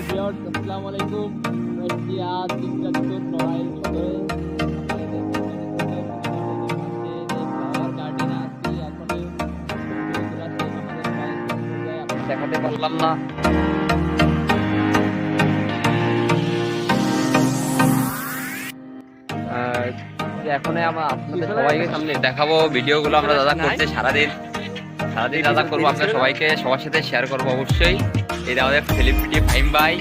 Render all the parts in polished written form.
Viewers, আসসালামু আলাইকুম। আমরা আজ চিত্রাঞ্চল নড়াইল সদরে দেখাতে পারলাম না। এখন আপনাদের সবাইকে সামনে দেখাবো ভিডিওগুলো আমরা দাদা করছে সারাদিন দাদা করবো, আপনার সবাইকে সবার সাথে শেয়ার করবো অবশ্যই। এই আমাদের সেলিব্রিটি ফাহিম ভাই।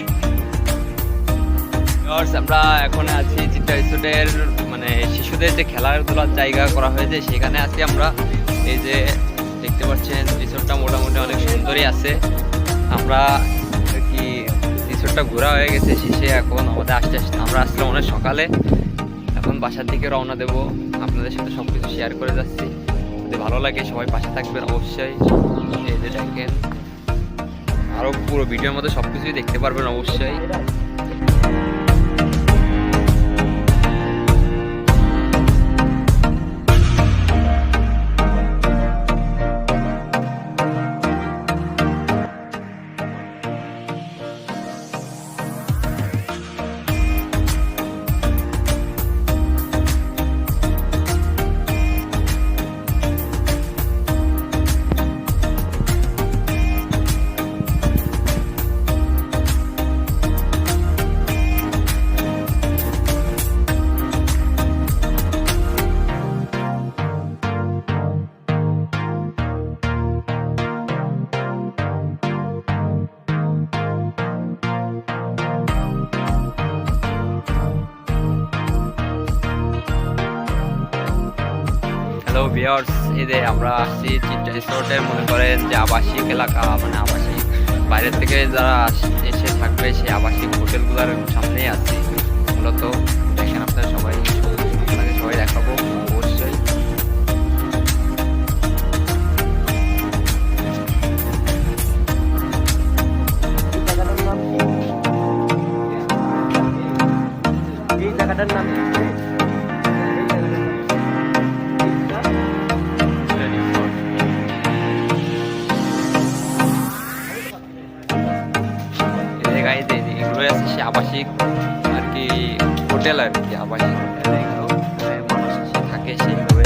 আমরা এখন আছি চিত্রা রিসোর্টের মানে শিশুদের যে খেলাধুলার জায়গা করা হয়েছে সেখানে আছি আমরা। এই যে দেখতে পাচ্ছেন রিসোর্টটা মোটামুটি অনেক সুন্দরই আছে। আমরা আর কি রিসোর্টটা ঘোরা হয়ে গেছে শেষে, এখন আমাদের আমরা আসলাম অনেক সকালে, এখন বাসার দিকে রওনা দেবো। আপনাদের সাথে সব কিছু শেয়ার করে যাচ্ছি, যদি ভালো লাগে সবাই পাশে থাকবেন অবশ্যই। এই যে দেখেন আরও পুরো ভিডিওর মধ্যে সব কিছুই দেখতে পারবেন অবশ্যই। হ্যালো ভিউয়ার্স, এই যে আমরা আসছি চিত্রা রিসোর্টের মনে করেন যে আবাসিক এলাকা, মানে আবাসিক বাইরে থেকে যারা এসে থাকবে সেই আবাসিক হোটেলগুলোর সামনেই আছি মূলত। দেখেন আপনারা সবাই, আপনাকে সবাই দেখাবো অবশ্যই। এই জায়গাটার নাম এগুলোই আছে সে আবাসিক আর কি হোটেল, আর কি আবাসিক হোটেল, এগুলো মানুষ এসে থাকে সেইভাবে।